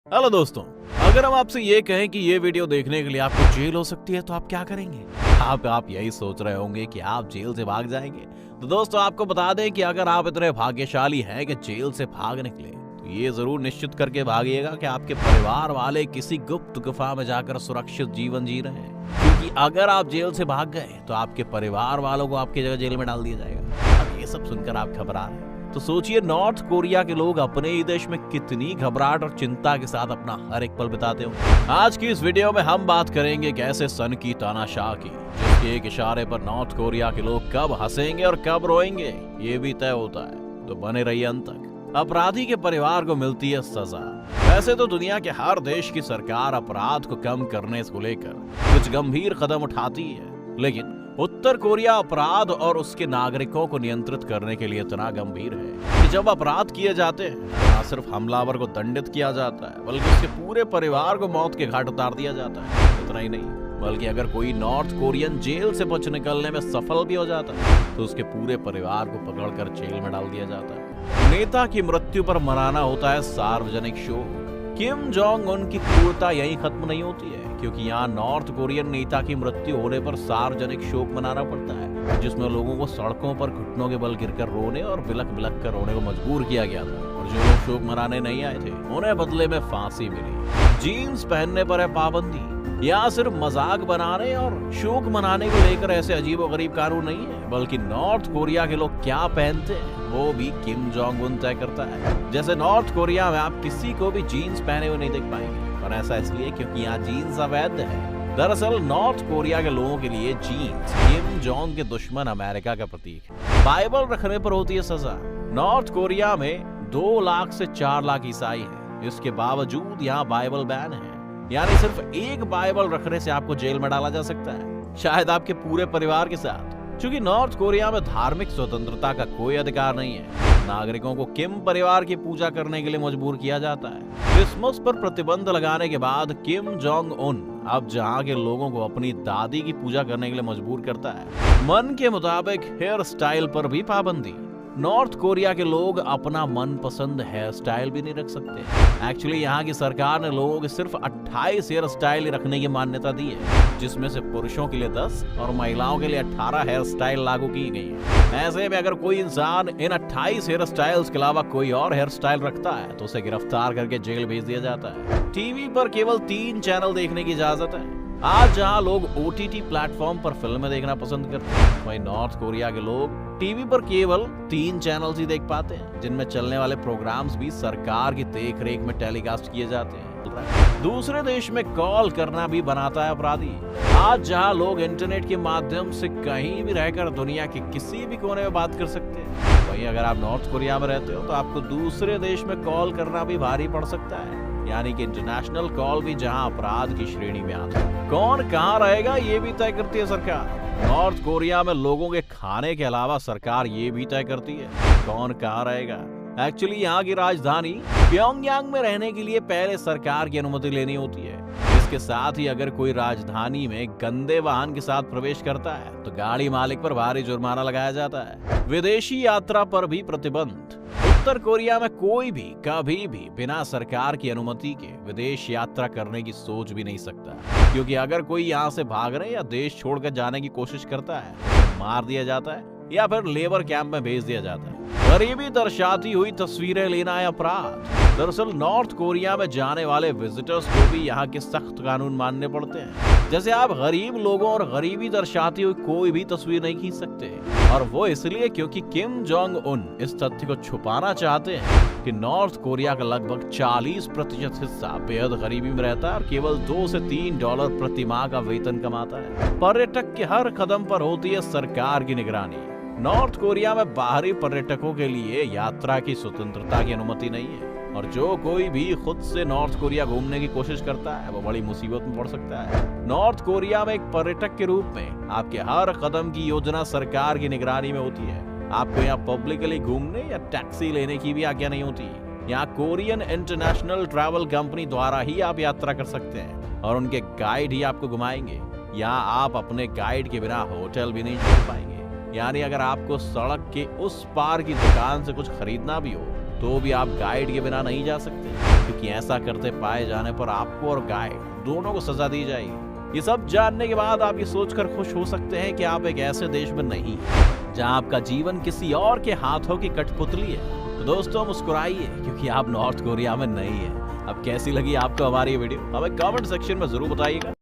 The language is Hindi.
हेलो दोस्तों, अगर हम आपसे ये कहें कि ये वीडियो देखने के लिए आपको जेल हो सकती है तो आप क्या करेंगे? आप यही सोच रहे होंगे कि आप जेल से भाग जाएंगे। तो दोस्तों आपको बता दें कि अगर आप इतने भाग्यशाली हैं कि जेल से भाग निकले तो ये जरूर निश्चित करके भागिएगा कि आपके परिवार वाले किसी गुप्त गुफा में जाकर सुरक्षित जीवन जी रहे हैं, क्योंकि अगर आप जेल से भाग गए तो आपके परिवार वालों को आपकी जगह जेल में डाल दिया जाएगा। अब ये सब सुनकर आप घबरा रहे हैं तो सोचिए नॉर्थ कोरिया के लोग अपने ही देश में कितनी घबराहट और चिंता के साथ अपना हर एक पल बिताते हो। आज की इस वीडियो में हम बात करेंगे एक ऐसे सन की तानाशाह की जिसके एक इशारे पर नॉर्थ कोरिया के लोग कब हंसेंगे और कब रोएंगे ये भी तय होता है। तो बने रहिए अंत तक। अपराधी के परिवार को मिलती है सजा। वैसे तो दुनिया के हर देश की सरकार अपराध को कम करने को लेकर कुछ गंभीर कदम उठाती है, लेकिन उत्तर कोरिया अपराध और उसके नागरिकों को नियंत्रित करने के लिए इतना गंभीर है कि जब अपराध किए जाते हैं न सिर्फ हमलावर को दंडित किया जाता है बल्कि उसके पूरे परिवार को मौत के घाट उतार दिया जाता है। इतना ही नहीं बल्कि अगर कोई नॉर्थ कोरियन जेल से बच निकलने में सफल भी हो जाता है तो उसके पूरे परिवार को पकड़कर जेल में डाल दिया जाता है। नेता की मृत्यु पर मनाना होता है सार्वजनिक शोक। किम जोंग उन की क्रूरता यहीं खत्म नहीं होती है, क्योंकि यहाँ नॉर्थ कोरियन नेता की मृत्यु होने पर सार्वजनिक शोक मनाना पड़ता है, जिसमें लोगों को सड़कों पर घुटनों के बल गिरकर रोने और बिलख बिलख कर रोने को मजबूर किया गया था। और जो लोग शोक मनाने नहीं आए थे उन्हें बदले में फांसी मिली। जीन्स पहनने पर है पाबंदी। यहाँ सिर्फ मजाक बनाने और शोक मनाने को लेकर ऐसे अजीबोगरीब कानून नहीं है, बल्कि नॉर्थ कोरिया के लोग क्या पहनते हैं वो भी किम जोंग उन तय करता है। जैसे नॉर्थ कोरिया में आप किसी को भी जीन्स पहने हुए नहीं देख पाएंगे, और ऐसा इसलिए क्योंकि यहाँ जीन्स अवैध है। दरअसल नॉर्थ कोरिया के लोगों के लिए जीन्स किम जोंग के दुश्मन अमेरिका का प्रतीक है। बाइबल रखने पर होती है सजा। नॉर्थ कोरिया में 2 लाख से 4 लाख ईसाई है, इसके बावजूद यहाँ बाइबल बैन है, यानी सिर्फ एक बाइबल रखने से आपको जेल में डाला जा सकता है, शायद आपके पूरे परिवार के साथ। क्योंकि नॉर्थ कोरिया में धार्मिक स्वतंत्रता का कोई अधिकार नहीं है, नागरिकों को किम परिवार की पूजा करने के लिए मजबूर किया जाता है। क्रिसमस पर प्रतिबंध लगाने के बाद किम जोंग उन अब जहां के लोगों को अपनी दादी की पूजा करने के लिए मजबूर करता है। मन के मुताबिक हेयर स्टाइल पर भी पाबंदी। नॉर्थ कोरिया के लोग अपना मनपसंद हेयर स्टाइल भी नहीं रख सकते। एक्चुअली यहाँ की सरकार ने लोगों को सिर्फ 28 हेयर स्टाइल रखने की मान्यता दी है, जिसमें से पुरुषों के लिए 10 और महिलाओं के लिए 18 हेयर स्टाइल लागू की गई है। ऐसे में अगर कोई इंसान इन 28 हेयर स्टाइल्स के अलावा कोई और हेयर स्टाइल रखता है तो उसे गिरफ्तार करके जेल भेज दिया जाता है। टीवी पर केवल 3 चैनल देखने की इजाजत है। आज जहां लोग OTT प्लेटफॉर्म पर फिल्में देखना पसंद करते हैं, वहीं नॉर्थ कोरिया के लोग टीवी पर केवल 3 चैनल्स ही देख पाते हैं, जिनमें चलने वाले प्रोग्राम्स भी सरकार की देखरेख में टेलीकास्ट किए जाते हैं। दूसरे देश में कॉल करना भी बनाता है अपराधी। आज जहां लोग इंटरनेट के माध्यम से कहीं भी रहकर दुनिया के किसी भी कोने में बात कर सकते हैं, वहीं अगर आप नॉर्थ कोरिया में रहते हो तो आपको दूसरे देश में कॉल करना भी भारी पड़ सकता है, यानी कि इंटरनेशनल कॉल भी जहां अपराध की श्रेणी में आता है। कौन कहां रहेगा ये भी तय करती है सरकार। नॉर्थ कोरिया में लोगों के खाने के अलावा सरकार ये भी तय करती है कौन कहां रहेगा। एक्चुअली यहाँ की राजधानी प्योंगयांग में रहने के लिए पहले सरकार की अनुमति लेनी होती है। इसके साथ ही अगर कोई राजधानी में गंदे वाहन के साथ प्रवेश करता है तो गाड़ी मालिक पर भारी जुर्माना लगाया जाता है। विदेशी यात्रा पर भी प्रतिबंध। उत्तर कोरिया में कोई भी कभी भी बिना सरकार की अनुमति के विदेश यात्रा करने की सोच भी नहीं सकता, क्योंकि अगर कोई यहाँ से भागने या देश छोड़कर जाने की कोशिश करता है तो मार दिया जाता है या फिर लेबर कैंप में भेज दिया जाता है। गरीबी दर्शाती हुई तस्वीरें लेना है अपराध। दरअसल नॉर्थ कोरिया में जाने वाले विजिटर्स को भी यहाँ के सख्त कानून मानने पड़ते हैं। जैसे आप गरीब लोगों और गरीबी दर्शाती हुई कोई भी तस्वीर नहीं खींच सकते, और वो इसलिए क्योंकि किम जोंग उन इस तथ्य को छुपाना चाहते हैं कि नॉर्थ कोरिया का लगभग 40% हिस्सा बेहद गरीबी में रहता है और केवल $2 से $3 प्रति माह का वेतन कमाता है। पर्यटक के हर कदम पर होती है सरकार की निगरानी। नॉर्थ कोरिया में बाहरी पर्यटकों के लिए यात्रा की स्वतंत्रता की अनुमति नहीं है, और जो कोई भी खुद से नॉर्थ कोरिया घूमने की कोशिश करता है वो बड़ी मुसीबत में पड़ सकता है। नॉर्थ कोरिया में एक पर्यटक के रूप में आपके हर कदम की योजना सरकार की निगरानी में होती है। आपको यहाँ पब्लिकली घूमने या टैक्सी लेने की भी आज्ञा नहीं होती। यहाँ कोरियन इंटरनेशनल ट्रैवल कंपनी द्वारा ही आप यात्रा कर सकते हैं और उनके गाइड ही आपको घुमाएंगे। यहाँ आप अपने गाइड के बिना होटल भी नहीं छोड़ पाएंगे। यानी अगर आपको सड़क के उस पार की दुकान से कुछ खरीदना भी हो तो भी आप गाइड के बिना नहीं जा सकते, क्योंकि ऐसा करते पाए जाने पर आपको और गाइड दोनों को सजा दी जाएगी। ये सब जानने के बाद आप ये सोचकर खुश हो सकते हैं कि आप एक ऐसे देश में नहीं हैं जहां आपका जीवन किसी और के हाथों की कठपुतली है। तो दोस्तों मुस्कुराइए, क्योंकि आप नॉर्थ कोरिया में नहीं है। अब कैसी लगी आपको हमारी ये वीडियो, हमें कमेंट सेक्शन में जरूर बताइएगा।